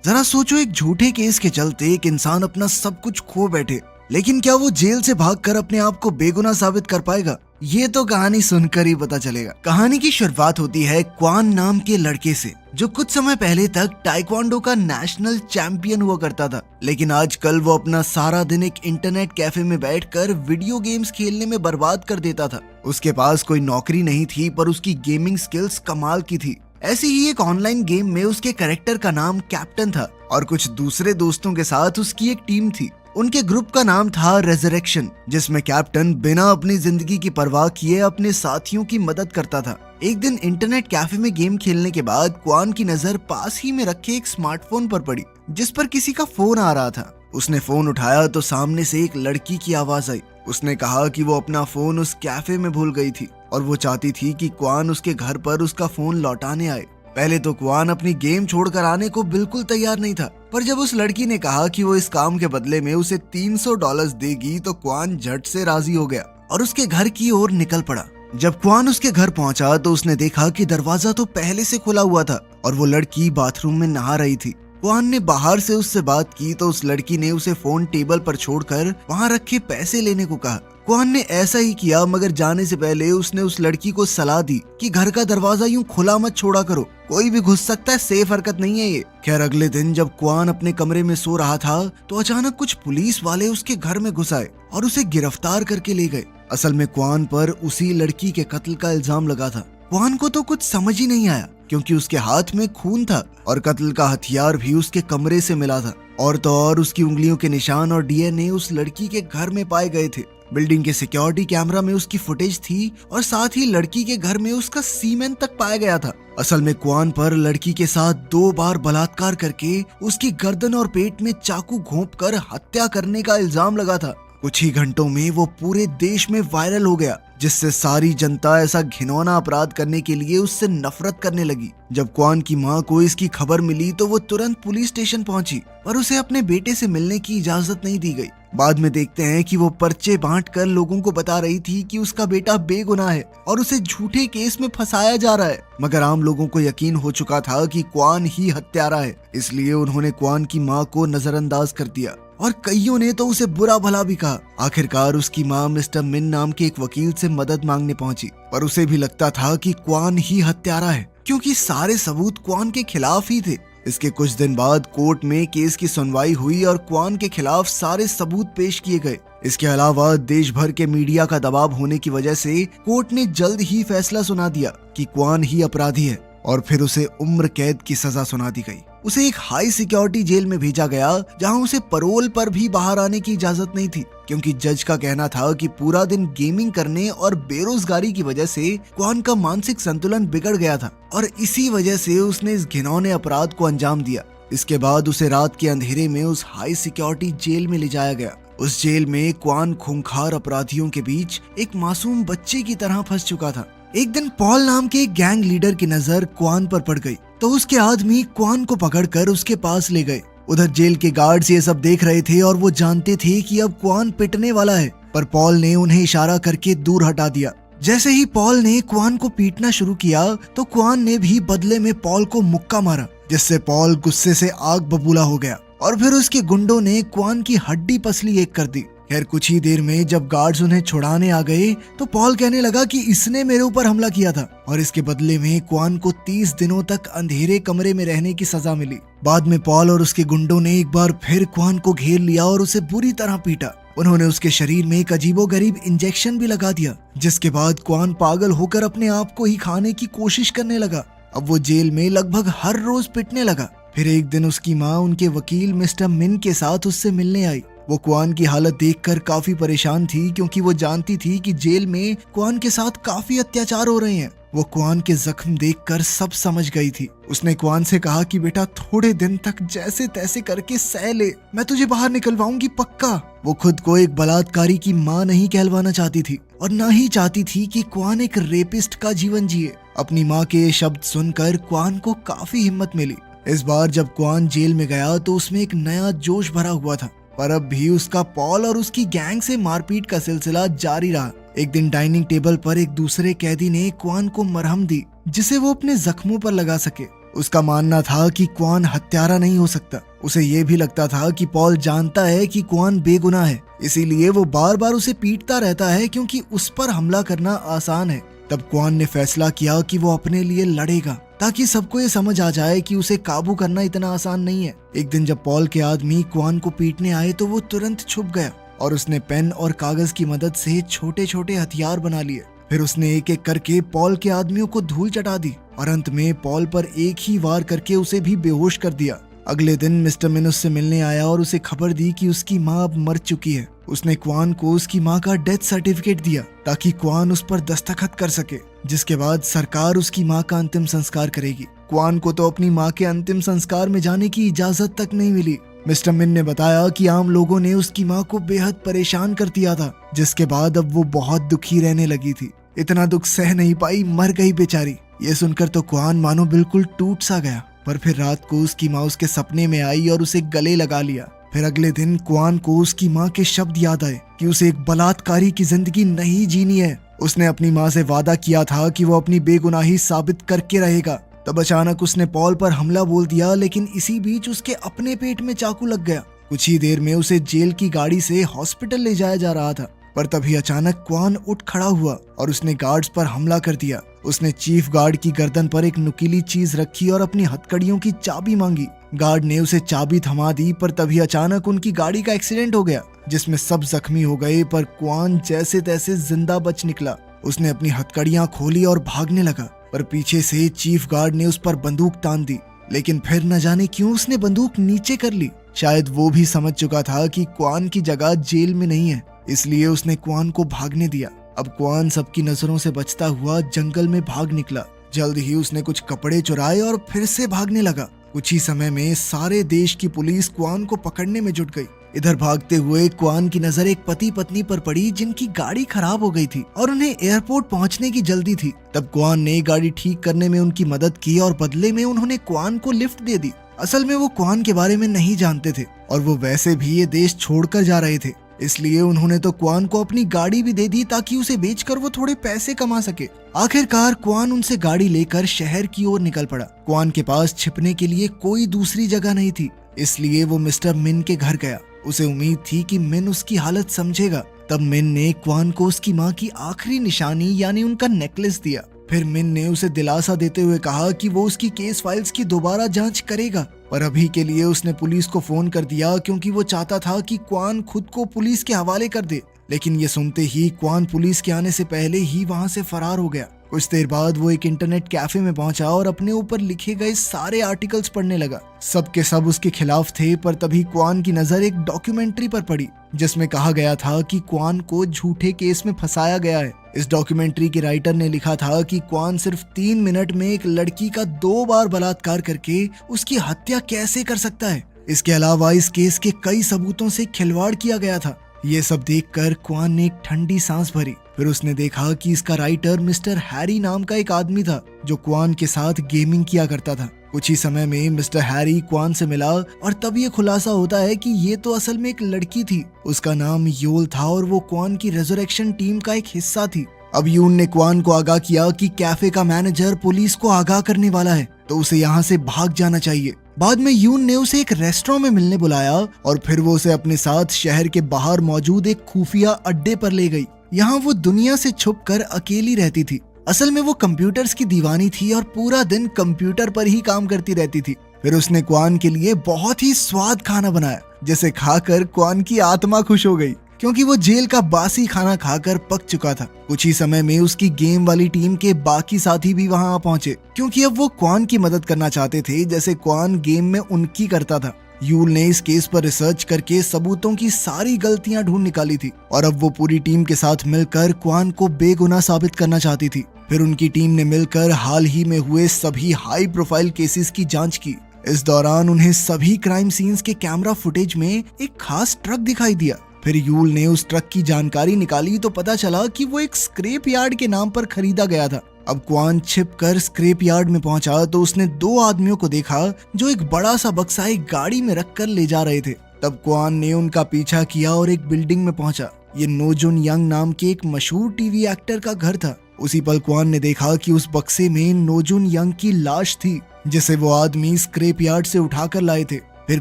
जरा सोचो, एक झूठे केस के चलते एक इंसान अपना सब कुछ खो बैठे, लेकिन क्या वो जेल से भागकर अपने आप को बेगुनाह साबित कर पाएगा? ये तो कहानी सुनकर ही पता चलेगा। कहानी की शुरुआत होती है क्वान नाम के लड़के से, जो कुछ समय पहले तक ताइक्वांडो का नेशनल चैंपियन हुआ करता था। लेकिन आजकल वो अपना सारा दिन एक इंटरनेट कैफे में बैठकर वीडियो गेम्स खेलने में बर्बाद कर देता था। उसके पास कोई नौकरी नहीं थी, पर उसकी गेमिंग स्किल्स कमाल की थी। ऐसे ही एक ऑनलाइन गेम में उसके कैरेक्टर का नाम कैप्टन था और कुछ दूसरे दोस्तों के साथ उसकी एक टीम थी। उनके ग्रुप का नाम था रेजरेक्शन, जिसमें कैप्टन बिना अपनी जिंदगी की परवाह किए अपने साथियों की मदद करता था। एक दिन इंटरनेट कैफे में गेम खेलने के बाद क्वान की नजर पास ही में रखे एक स्मार्टफोन पर पड़ी, जिस पर किसी का फोन आ रहा था। उसने फोन उठाया तो सामने से एक लड़की की आवाज आई। उसने कहा कि वो अपना फोन उस कैफे में भूल गई थी और वो चाहती थी कि क्वान उसके घर पर उसका फोन लौटाने आए। पहले तो क्वान अपनी गेम छोड़कर आने को बिल्कुल तैयार नहीं था, पर जब उस लड़की ने कहा कि वो इस काम के बदले में उसे $300 देगी तो क्वान झट से राजी हो गया और उसके घर की ओर निकल पड़ा। जब क्वान उसके घर पहुंचा तो उसने देखा कि दरवाजा तो पहले से खुला हुआ था और वो लड़की बाथरूम में नहा रही थी। क्वान ने बाहर से उससे बात की तो उस लड़की ने उसे फोन टेबल पर छोड़कर वहां रखे पैसे लेने को कहा। क्वान ने ऐसा ही किया, मगर जाने से पहले उसने उस लड़की को सलाह दी कि घर का दरवाजा यूं खुला मत छोड़ा करो, कोई भी घुस सकता है, सेफ हरकत नहीं है ये। खैर, अगले दिन जब क्वान अपने कमरे में सो रहा था तो अचानक कुछ पुलिस वाले उसके घर में घुस आए और उसे गिरफ्तार करके ले गए। असल में क्वान पर उसी लड़की के कत्ल का इल्जाम लगा था। क्वान को तो कुछ समझ ही नहीं आया, क्योंकि उसके हाथ में खून था और कत्ल का हथियार भी उसके कमरे से मिला था। और तो और उसकी उंगलियों के निशान और डीएनए उस लड़की के घर में पाए गए थे। बिल्डिंग के सिक्योरिटी कैमरा में उसकी फुटेज थी और साथ ही लड़की के घर में उसका सीमेन तक पाया गया था। असल में क्वान पर लड़की के साथ 2 बार बलात्कार करके उसकी गर्दन और पेट में चाकू घोंपकर हत्या करने का इल्जाम लगा था। कुछ ही घंटों में वो पूरे देश में वायरल हो गया, जिससे सारी जनता ऐसा घिनौना अपराध करने के लिए उससे नफरत करने लगी। जब क्वान की मां को इसकी खबर मिली तो वो तुरंत पुलिस स्टेशन पहुंची, पर उसे अपने बेटे से मिलने की इजाजत नहीं दी गई। बाद में देखते हैं कि वो पर्चे बांटकर लोगों को बता रही थी कि उसका बेटा बेगुनाह है और उसे झूठे केस में फंसाया जा रहा है। मगर आम लोगों को यकीन हो चुका था कि क्वान ही हत्यारा है, इसलिए उन्होंने क्वान की मां को नजरअंदाज कर दिया और कईयों ने तो उसे बुरा भला भी कहा। आखिरकार उसकी मां मिस्टर मिन नाम के एक वकील से मदद मांगने पहुंची, पर उसे भी लगता था कि क्वान ही हत्यारा है, क्योंकि सारे सबूत क्वान के खिलाफ ही थे। इसके कुछ दिन बाद कोर्ट में केस की सुनवाई हुई और क्वान के खिलाफ सारे सबूत पेश किए गए। इसके अलावा देश भर के मीडिया का दबाव होने की वजह से कोर्ट ने जल्द ही फैसला सुना दिया कि क्वान ही अपराधी है और फिर उसे उम्र कैद की सजा सुना दी गई। उसे एक हाई सिक्योरिटी जेल में भेजा गया, जहां उसे पैरोल पर भी बाहर आने की इजाजत नहीं थी, क्योंकि जज का कहना था कि पूरा दिन गेमिंग करने और बेरोजगारी की वजह से क्वान का मानसिक संतुलन बिगड़ गया था और इसी वजह से उसने इस घिनौने अपराध को अंजाम दिया। इसके बाद उसे रात के अंधेरे में उस हाई सिक्योरिटी जेल में ले जाया गया। उस जेल में क्वान खूंखार अपराधियों के बीच एक मासूम बच्चे की तरह फंस चुका था। एक दिन पॉल नाम के एक गैंग लीडर की नजर क्वान पर पड़ गई, तो उसके आदमी क्वान को पकड़कर उसके पास ले गए। उधर जेल के गार्ड्स ये सब देख रहे थे और वो जानते थे कि अब क्वान पिटने वाला है, पर पॉल ने उन्हें इशारा करके दूर हटा दिया। जैसे ही पॉल ने क्वान को पीटना शुरू किया तो क्वान ने भी बदले में पॉल को मुक्का मारा, जिससे पॉल गुस्से से आग बबूला हो गया और फिर उसके गुंडों ने क्वान की हड्डी पसली एक कर दी। खैर, कुछ ही देर में जब गार्ड्स उन्हें छुड़ाने आ गए तो पॉल कहने लगा कि इसने मेरे ऊपर हमला किया था और इसके बदले में क्वान को 30 दिनों तक अंधेरे कमरे में रहने की सजा मिली। बाद में पॉल और उसके गुंडों ने एक बार फिर क्वान को घेर लिया और उसे बुरी तरह पीटा। उन्होंने उसके शरीर में एक अजीबोगरीब इंजेक्शन भी लगा दिया, जिसके बाद क्वान पागल होकर अपने आप को ही खाने की कोशिश करने लगा। अब वो जेल में लगभग हर रोज पिटने लगा। फिर एक दिन उसकी माँ उनके वकील मिस्टर मिन के साथ उससे मिलने आई। वो क्वान की हालत देखकर काफी परेशान थी, क्योंकि वो जानती थी कि जेल में क्वान के साथ काफी अत्याचार हो रहे हैं। वो क्वान के जख्म देखकर सब समझ गई थी। उसने क्वान से कहा कि बेटा, थोड़े दिन तक जैसे तैसे करके सह ले, मैं तुझे बाहर निकलवाऊंगी पक्का। वो खुद को एक बलात्कारी की माँ नहीं कहलवाना चाहती थी और ना ही चाहती थी कि क्वान एक रेपिस्ट का जीवन जिए। अपनी माँ के ये शब्द सुनकर क्वान को काफी हिम्मत मिली। इस बार जब क्वान जेल में गया तो उसमें एक नया जोश भरा हुआ था, पर अब भी उसका पॉल और उसकी गैंग से मारपीट का सिलसिला जारी रहा। एक दिन डाइनिंग टेबल पर एक दूसरे कैदी ने क्वान को मरहम दी, जिसे वो अपने जख्मों पर लगा सके। उसका मानना था कि क्वान हत्यारा नहीं हो सकता। उसे ये भी लगता था कि पॉल जानता है कि क्वान बेगुनाह है, इसीलिए वो बार बार उसे पीटता रहता है क्योंकि उस पर हमला करना आसान है। तब क्वान ने फैसला किया कि वो अपने लिए लड़ेगा ताकि सबको ये समझ आ जाए कि उसे काबू करना इतना आसान नहीं है। एक दिन जब पॉल के आदमी क्वान को पीटने आए तो वो तुरंत छुप गया और उसने पेन और कागज की मदद से छोटे छोटे हथियार बना लिए। फिर उसने एक एक करके पॉल के आदमियों को धूल चटा दी और अंत में पॉल पर एक ही वार करके उसे भी बेहोश कर दिया। अगले दिन मिस्टर मिन उससे मिलने आया और उसे खबर दी कि उसकी माँ अब मर चुकी है। उसने क्वान को उसकी माँ का डेथ सर्टिफिकेट दिया ताकि क्वान उस पर दस्तखत कर सके, जिसके बाद सरकार उसकी माँ का अंतिम संस्कार करेगी। क्वान को तो अपनी माँ के अंतिम संस्कार में जाने की इजाजत तक नहीं मिली। मिस्टर मिन ने बताया कि आम लोगों ने उसकी माँ को बेहद परेशान कर दिया था, जिसके बाद अब वो बहुत दुखी रहने लगी थी। इतना दुख सह नहीं पाई, मर गई बेचारी। ये सुनकर तो क्वान मानो बिल्कुल टूट सा गया। पर फिर रात को उसकी माँ उसके सपने में आई और उसे गले लगा लिया। फिर अगले दिन क्वान को उसकी माँ के शब्द याद आए कि उसे एक बलात्कारी की जिंदगी नहीं जीनी है। उसने अपनी माँ से वादा किया था कि वो अपनी बेगुनाही साबित करके रहेगा। तब अचानक उसने पॉल पर हमला बोल दिया, लेकिन इसी बीच उसके अपने पेट में चाकू लग गया। कुछ ही देर में उसे जेल की गाड़ी से हॉस्पिटल ले जाया जा रहा था। पर तभी अचानक क्वान उठ खड़ा हुआ और उसने गार्ड्स पर हमला कर दिया। उसने चीफ गार्ड की गर्दन पर एक नुकीली चीज रखी और अपनी हथकड़ियों की चाबी मांगी। गार्ड ने उसे चाबी थमा दी, पर तभी अचानक उनकी गाड़ी का एक्सीडेंट हो गया, जिसमें सब जख्मी हो गए। पर क्वान जैसे तैसे जिंदा बच निकला। उसने अपनी हथकड़ियां खोली और भागने लगा, पर पीछे से चीफ गार्ड ने उस पर बंदूक तान दी। लेकिन फिर न जाने क्यों उसने बंदूक नीचे कर ली। शायद वो भी समझ चुका था कि क्वान की जगह जेल में नहीं है, इसलिए उसने क्वान को भागने दिया। अब क्वान सबकी नजरों से बचता हुआ जंगल में भाग निकला। जल्द ही उसने कुछ कपड़े चुराए और फिर से भागने लगा। कुछ ही समय में सारे देश की पुलिस क्वान को पकड़ने में जुट गई। इधर भागते हुए क्वान की नजर एक पति पत्नी पर पड़ी जिनकी गाड़ी खराब हो गई थी और उन्हें एयरपोर्ट पहुंचने की जल्दी थी। तब क्वान ने गाड़ी ठीक करने में उनकी मदद की और बदले में उन्होंने क्वान को लिफ्ट दे दी। असल में वो क्वान के बारे में नहीं जानते थे और वो वैसे भी ये देश छोड़कर जा रहे थे, इसलिए उन्होंने तो क्वान को अपनी गाड़ी भी दे दी ताकि उसे बेचकर वो थोड़े पैसे कमा सके। आखिरकार क्वान उनसे गाड़ी लेकर शहर की ओर निकल पड़ा। क्वान के पास छिपने के लिए कोई दूसरी जगह नहीं थी, इसलिए वो मिस्टर मिन के घर गया। उसे उम्मीद थी कि मिन उसकी हालत समझेगा। तब मिन ने क्वान को उसकी माँ की आखिरी निशानी यानी उनका नेकलेस दिया। फिर मिन ने उसे दिलासा देते हुए कहा कि वो उसकी केस फाइल्स की दोबारा जांच करेगा, पर अभी के लिए उसने पुलिस को फोन कर दिया क्योंकि वो चाहता था कि क्वान खुद को पुलिस के हवाले कर दे। लेकिन ये सुनते ही क्वान पुलिस के आने से पहले ही वहां से फरार हो गया। कुछ देर बाद वो एक इंटरनेट कैफे में पहुंचा और अपने ऊपर लिखे गए सारे आर्टिकल्स पढ़ने लगा। सब के सब उसके खिलाफ थे, पर तभी क्वान की नजर एक डॉक्यूमेंट्री पर पड़ी जिसमें कहा गया था कि क्वान को झूठे केस में फंसाया गया है। इस डॉक्यूमेंट्री के राइटर ने लिखा था कि क्वान सिर्फ 3 मिनट में एक लड़की का 2 बार बलात्कार करके उसकी हत्या कैसे कर सकता है। इसके अलावा इस केस के कई सबूतों से खिलवाड़ किया गया था। ये सब देखकर क्वान ने एक ठंडी सांस भरी। फिर उसने देखा कि इसका राइटर मिस्टर हैरी नाम का एक आदमी था जो क्वान के साथ गेमिंग किया करता था। कुछ ही समय में मिस्टर हैरी क्वान से मिला और तब ये खुलासा होता है कि ये तो असल में एक लड़की थी। उसका नाम योल था और वो क्वान की रेजरेक्शन टीम का एक हिस्सा थी। अब यून ने क्वान को आगाह किया कि कैफे का मैनेजर पुलिस को आगाह करने वाला है, तो उसे यहाँ से भाग जाना चाहिए। बाद में यून ने उसे एक रेस्टोरेंट में मिलने बुलाया और फिर वो उसे अपने साथ शहर के बाहर मौजूद एक खुफिया अड्डे पर ले गई। यहाँ वो दुनिया से छुपकर अकेली रहती थी। असल में वो कंप्यूटर्स की दीवानी थी और पूरा दिन कंप्यूटर पर ही काम करती रहती थी। फिर उसने क्वान के लिए बहुत ही स्वाद खाना बनाया, जिसे खाकर क्वान की आत्मा खुश हो गई क्योंकि वो जेल का बासी खाना खाकर पक चुका था। कुछ ही समय में उसकी गेम वाली टीम के बाकी साथी भी वहां आ पहुंचे क्योंकि अब वो क्वान की मदद करना चाहते थे जैसे क्वान गेम में उनकी करता था। यूल ने इस केस पर रिसर्च करके सबूतों की सारी गलतियां ढूंढ निकाली थी और अब वो पूरी टीम के साथ मिलकर क्वान को बेगुनाह साबित करना चाहती थी। फिर उनकी टीम ने मिलकर हाल ही में हुए सभी हाई प्रोफाइल केसेस की जांच की। इस दौरान उन्हें सभी क्राइम सीन्स के कैमरा फुटेज में एक खास ट्रक दिखाई दिया। फिर यूल ने उस ट्रक की जानकारी निकाली तो पता चला कि वो एक स्क्रैप यार्ड के नाम पर खरीदा गया था। अब क्वान छिपकर स्क्रैप यार्ड में पहुंचा तो उसने 2 आदमियों को देखा जो एक बड़ा सा बक्सा एक गाड़ी में रखकर ले जा रहे थे। तब क्वान ने उनका पीछा किया और एक बिल्डिंग में पहुंचा। ये नोजुन यंग नाम के एक मशहूर टीवी एक्टर का घर था। उसी पल क्वान ने देखा कि उस बक्से में नोजुन यंग की लाश थी। जिसे वो आदमी स्क्रैप यार्ड से उठाकर लाए थे। फिर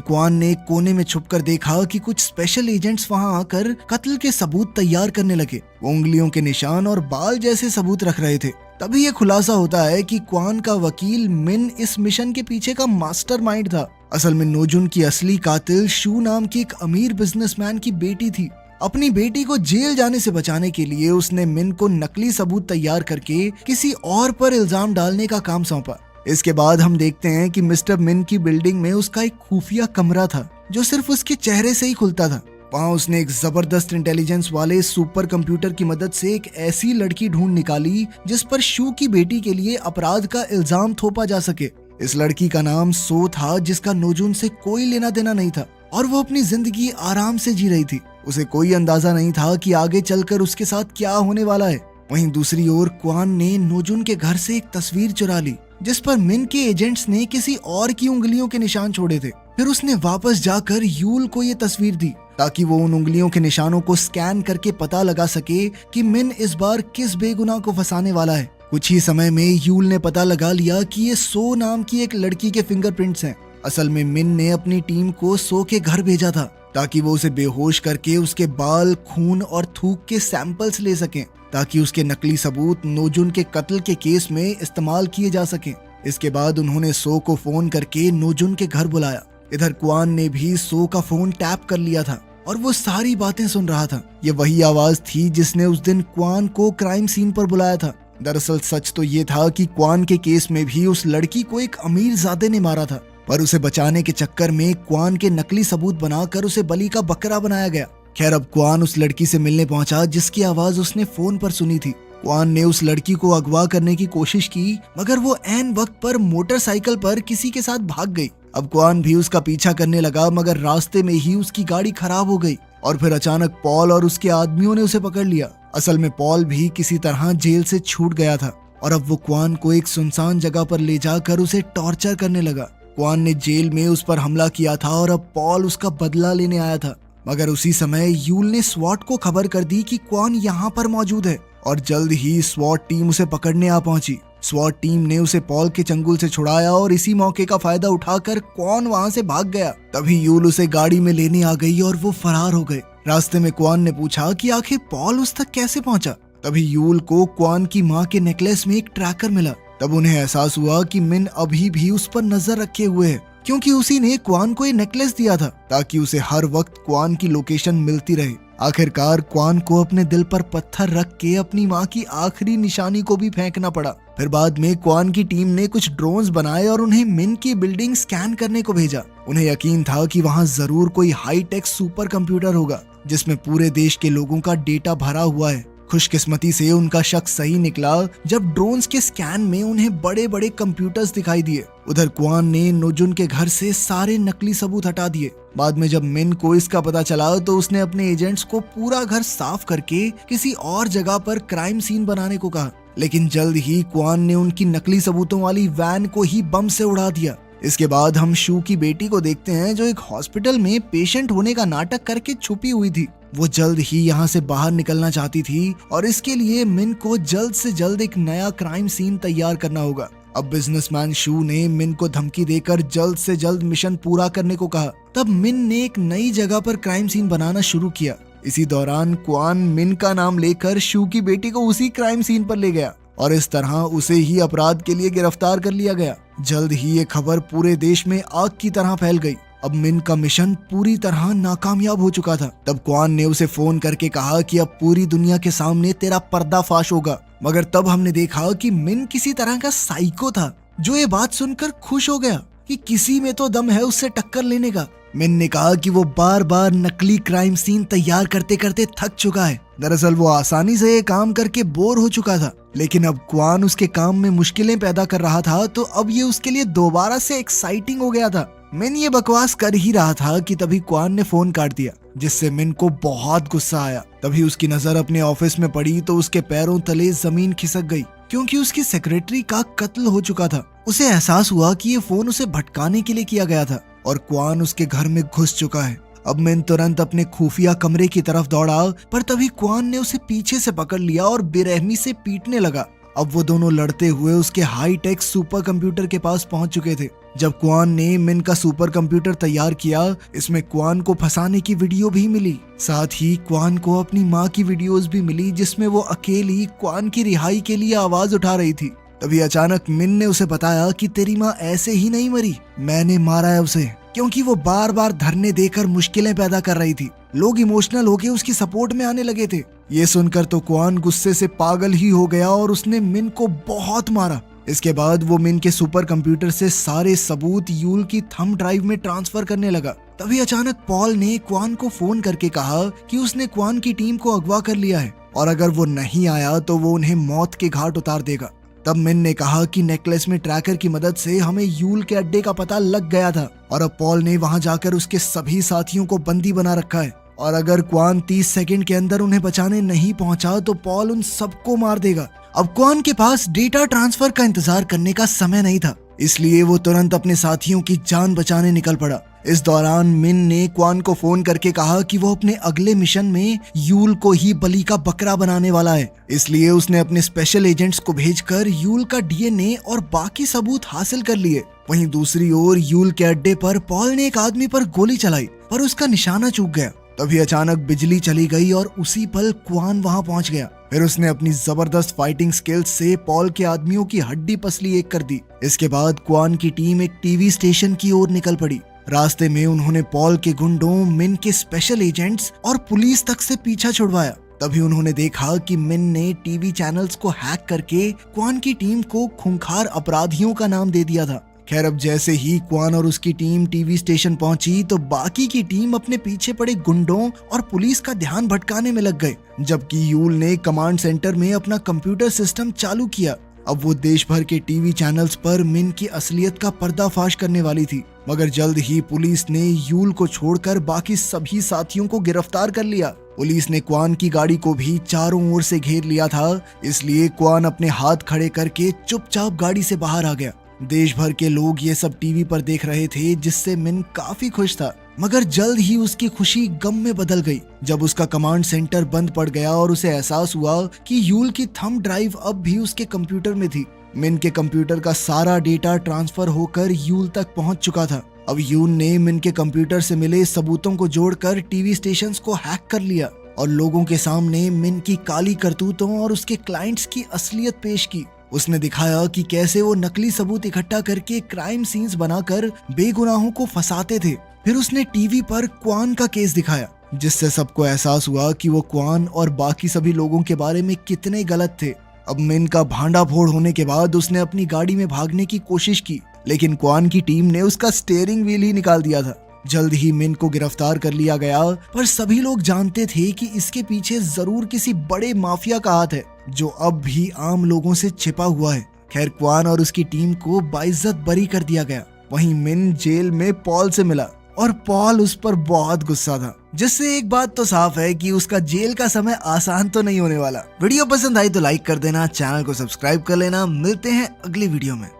क्वान ने एक कोने में छुपकर देखा कि कुछ स्पेशल एजेंट्स वहां आकर कत्ल के सबूत तैयार करने लगे। वो उंगलियों के निशान और बाल जैसे सबूत रख रहे थे। तभी ये खुलासा होता है कि क्वान का वकील मिन इस मिशन के पीछे का मास्टरमाइंड था। असल में नोजुन की असली कातिल शू नाम की एक अमीर बिजनेसमैन की बेटी थी। अपनी बेटी को जेल जाने से बचाने के लिए उसने मिन को नकली सबूत तैयार करके किसी और पर इल्जाम डालने का काम सौंपा। इसके बाद हम देखते हैं कि मिस्टर मिन की बिल्डिंग में उसका एक खुफिया कमरा था जो सिर्फ उसके चेहरे से ही खुलता था। वहाँ उसने एक जबरदस्त इंटेलिजेंस वाले सुपर कंप्यूटर की मदद से एक ऐसी लड़की ढूंढ निकाली जिस पर शू की बेटी के लिए अपराध का इल्जाम थोपा जा सके। इस लड़की का नाम सो था, जिसका नोजुन से कोई लेना देना नहीं था और वो अपनी जिंदगी आराम से जी रही थी। उसे कोई अंदाजा नहीं था कि आगे चलकर उसके साथ क्या होने वाला है। वहीं दूसरी ओर क्वान ने नोजुन के घर से एक तस्वीर चुरा ली जिस पर मिन के एजेंट्स ने किसी और की उंगलियों के निशान छोड़े थे। फिर उसने वापस जाकर यूल को ये तस्वीर दी ताकि वो उन उंगलियों के निशानों को स्कैन करके पता लगा सके कि मिन इस बार किस बेगुनाह को फंसाने वाला है। कुछ ही समय में यूल ने पता लगा लिया कि ये सो नाम की एक लड़की के फिंगरप्रिंट्स हैं। असल में मिन ने अपनी टीम को सो के घर भेजा था ताकि वो उसे बेहोश करके उसके बाल, खून और थूक के सैंपल्स ले सकें ताकि उसके नकली सबूत नोजुन के कत्ल के केस में इस्तेमाल किए जा सकें। इसके बाद उन्होंने सो को फोन करके नोजुन के घर बुलाया। इधर क्वान ने भी सो का फोन टैप कर लिया था और वो सारी बातें सुन रहा था। ये वही आवाज थी जिसने उस दिन क्वान को क्राइम सीन पर बुलाया था। दरअसल सच तो ये था कि क्वान के केस में भी उस लड़की को एक अमीरजादे ने मारा था, पर उसे बचाने के चक्कर में क्वान के नकली सबूत बनाकर उसे बलि का बकरा बनाया गया। खैर, अब क्वान उस लड़की से मिलने पहुंचा जिसकी आवाज उसने फोन पर सुनी थी। क्वान ने उस लड़की को अगवा करने की कोशिश की, मगर वो ऐन वक्त पर मोटरसाइकिल पर किसी के साथ भाग गई। अब क्वान भी उसका पीछा करने लगा, मगर रास्ते में ही उसकी गाड़ी खराब हो गई और फिर अचानक पॉल और उसके आदमियों ने उसे पकड़ लिया। असल में पॉल भी किसी तरह जेल से छूट गया था और अब वो क्वान को एक सुनसान जगह पर ले जाकर उसे टॉर्चर करने लगा। क्वान ने जेल में उस पर हमला किया था और अब पॉल उसका बदला लेने आया था, मगर उसी समय यूल ने स्वॉट को खबर कर दी कि क्वान यहाँ पर मौजूद है और जल्द ही स्वॉट टीम उसे पकड़ने आ पहुंची। स्वॉट टीम ने उसे पॉल के चंगुल से छुड़ाया और इसी मौके का फायदा उठाकर क्वान वहां से भाग गया। तभी यूल उसे गाड़ी में लेने आ गई और वो फरार हो गए। रास्ते में क्वान ने पूछा कि आखिर पॉल उस तक कैसे पहुंचा। तभी यूल को क्वान की माँ के नेकलेस में एक ट्रैकर मिला। तब उन्हें एहसास हुआ कि मिन अभी भी उस पर नजर रखे हुए है, क्योंकि उसी ने क्वान को ये नेकलेस दिया था ताकि उसे हर वक्त क्वान की लोकेशन मिलती रहे। आखिरकार क्वान को अपने दिल पर पत्थर रख के अपनी माँ की आखिरी निशानी को भी फेंकना पड़ा। फिर बाद में क्वान की टीम ने कुछ ड्रोन्स बनाए और उन्हें मिन की बिल्डिंग स्कैन करने को भेजा। उन्हें यकीन था कि वहाँ जरूर कोई हाईटेक सुपर कंप्यूटर होगा जिसमें पूरे देश के लोगों का डेटा भरा हुआ है। खुशकिस्मती से उनका शक सही निकला जब ड्रोन्स के स्कैन में उन्हें बड़े बड़े कंप्यूटर्स दिखाई दिए। उधर क्वान ने नोजुन के घर से सारे नकली सबूत हटा दिए। बाद में जब मिन को इसका पता चला तो उसने अपने एजेंट्स को पूरा घर साफ करके किसी और जगह पर क्राइम सीन बनाने को कहा, लेकिन जल्द ही क्वान ने उनकी नकली सबूतों वाली वैन को ही बम से उड़ा दिया। इसके बाद हम शू की बेटी को देखते हैं जो एक हॉस्पिटल में पेशेंट होने का नाटक करके छुपी हुई थी। वो जल्द ही यहाँ से बाहर निकलना चाहती थी और इसके लिए मिन को जल्द से जल्द एक नया क्राइम सीन तैयार करना होगा। अब बिजनेसमैन शू ने मिन को धमकी देकर जल्द से जल्द मिशन पूरा करने को कहा। तब मिन ने एक नई जगह पर क्राइम सीन बनाना शुरू किया। इसी दौरान क्वान मिन का नाम लेकर शू की बेटी को उसी क्राइम सीन पर ले गया और इस तरह उसे ही अपराध के लिए गिरफ्तार कर लिया गया। जल्द ही ये खबर पूरे देश में आग की तरह फैल गई। अब मिन का मिशन पूरी तरह नाकामयाब हो चुका था। तब क्वान ने उसे फोन करके कहा कि अब पूरी दुनिया के सामने तेरा पर्दाफाश होगा, मगर तब हमने देखा कि मिन किसी तरह का साइको था जो ये बात सुनकर खुश हो गया कि किसी में तो दम है उससे टक्कर लेने का। मिन ने कहा कि वो बार बार नकली क्राइम सीन तैयार करते करते थक चुका है। दरअसल वो आसानी से ये काम करके बोर हो चुका था, लेकिन अब क्वान उसके काम में मुश्किलें पैदा कर रहा था तो अब ये उसके लिए दोबारा से एक्साइटिंग हो गया था। मिन ये बकवास कर ही रहा था कि तभी क्वान ने फोन काट दिया, जिससे मिन को बहुत गुस्सा आया। तभी उसकी नजर अपने ऑफिस में पड़ी तो उसके पैरों तले जमीन खिसक गई, क्योंकि उसकी सेक्रेटरी का कत्ल हो चुका था। उसे एहसास हुआ कि ये फोन उसे भटकाने के लिए किया गया था और क्वान उसके घर में घुस चुका है। अब मिन तुरंत अपने खुफिया कमरे की तरफ दौड़ा, पर तभी क्वान ने उसे पीछे से पकड़ लिया और बेरहमी से पीटने लगा। अब वो दोनों लड़ते हुए उसके हाई टेक सुपर कंप्यूटर के पास पहुंच चुके थे। जब क्वान ने मिन का सुपर कंप्यूटर तैयार किया, इसमें क्वान को फंसाने की वीडियो भी मिली। साथ ही क्वान को अपनी माँ की वीडियोस भी मिली जिसमें वो अकेली क्वान की रिहाई के लिए आवाज उठा रही थी। तभी अचानक मिन ने उसे बताया कि तेरी माँ ऐसे ही नहीं मरी, मैंने मारा है उसे, क्योंकि वो बार बार धरने देकर मुश्किलें पैदा कर रही थी। लोग इमोशनल होके उसकी सपोर्ट में आने लगे थे। ये सुनकर तो क्वान गुस्से से पागल ही हो गया और उसने मिन को बहुत मारा। इसके बाद वो मिन के सुपर कंप्यूटर से सारे सबूत यूल की थंब ड्राइव में ट्रांसफर करने लगा। तभी अचानक पॉल ने क्वान को फोन करके कहा कि उसने क्वान की टीम को अगवा कर लिया है और अगर वो नहीं आया तो वो उन्हें मौत के घाट उतार देगा। तब मिन ने कहा कि नेकलेस में ट्रैकर की मदद से हमें यूल के अड्डे का पता लग गया था और अब पॉल ने वहां जाकर उसके सभी साथियों को बंदी बना रखा है और अगर क्वान 30 सेकंड के अंदर उन्हें बचाने नहीं पहुंचा तो पॉल उन सबको मार देगा। अब क्वान के पास डेटा ट्रांसफर का इंतजार करने का समय नहीं था, इसलिए वो तुरंत अपने साथियों की जान बचाने निकल पड़ा। इस दौरान मिन ने क्वान को फोन करके कहा कि वो अपने अगले मिशन में यूल को ही बलि का बकरा बनाने वाला है, इसलिए उसने अपने स्पेशल एजेंट्स को भेजकर यूल का डीएनए और बाकी सबूत हासिल कर लिए। वहीं दूसरी ओर यूल के अड्डे पर पॉल ने एक आदमी पर गोली चलाई पर उसका निशाना चूक गया। तभी अचानक बिजली चली गई और उसी पल क्वान वहां पहुंच गया। फिर उसने अपनी जबरदस्त फाइटिंग स्किल्स से पॉल के आदमियों की हड्डी पसली एक कर दी। इसके बाद क्वान की टीम एक टीवी स्टेशन की ओर निकल पड़ी। रास्ते में उन्होंने पॉल के गुंडों, मिन के स्पेशल एजेंट्स और पुलिस तक से पीछा छुड़वाया। तभी उन्होंने देखा कि मिन ने टीवी चैनल्स को हैक करके क्वान की टीम को खूंखार अपराधियों का नाम दे दिया था। खैर, अब जैसे ही क्वान और उसकी टीम टीवी स्टेशन पहुंची तो बाकी की टीम अपने पीछे पड़े गुंडों और पुलिस का ध्यान भटकाने में लग गए, जबकि यूल ने कमांड सेंटर में अपना कंप्यूटर सिस्टम चालू किया। अब वो देश भर के टीवी चैनल्स पर मिन की असलियत का पर्दाफाश करने वाली थी, मगर जल्द ही पुलिस ने यूल को छोड़कर बाकी सभी साथियों को गिरफ्तार कर लिया। पुलिस ने क्वान की गाड़ी को भी चारों ओर से घेर लिया था, इसलिए क्वान अपने हाथ खड़े करके चुपचाप गाड़ी से बाहर आ गया। देश भर के लोग ये सब टीवी पर देख रहे थे, जिससे मिन काफी खुश था, मगर जल्द ही उसकी खुशी गम में बदल गई जब उसका कमांड सेंटर बंद पड़ गया और उसे एहसास हुआ कि यूल की थंब ड्राइव अब भी उसके कंप्यूटर में थी। मिन के कंप्यूटर का सारा डेटा ट्रांसफर होकर यूल तक पहुंच चुका था। अब यूल ने मिन के कंप्यूटर से मिले सबूतों को जोड़कर टीवी स्टेशंस को हैक कर लिया और लोगों के सामने मिन की काली करतूतों और उसके क्लाइंट्स की असलियत पेश की। उसने दिखाया कि कैसे वो नकली सबूत इकट्ठा करके क्राइम सीन्स बनाकर बेगुनाहों को फंसाते थे। फिर उसने टीवी पर क्वान का केस दिखाया, जिससे सबको एहसास हुआ कि वो क्वान और बाकी सभी लोगों के बारे में कितने गलत थे। अब मिन का भांडा फोड़ होने के बाद उसने अपनी गाड़ी में भागने की कोशिश की, लेकिन क्वान की टीम ने उसका स्टीयरिंग व्हील ही निकाल दिया था। जल्द ही मिन को गिरफ्तार कर लिया गया, पर सभी लोग जानते थे कि इसके पीछे जरूर किसी बड़े माफिया का हाथ है, जो अब भी आम लोगों से छिपा हुआ है। खैर, क्वान और उसकी टीम को बाइज्जत बरी कर दिया गया। वहीं मिन जेल में पॉल से मिला और पॉल उस पर बहुत गुस्सा था, जिससे एक बात तो साफ है कि उसका जेल का समय आसान तो नहीं होने वाला। वीडियो पसंद आई तो लाइक कर देना, चैनल को सब्सक्राइब कर लेना। मिलते हैं अगली वीडियो में।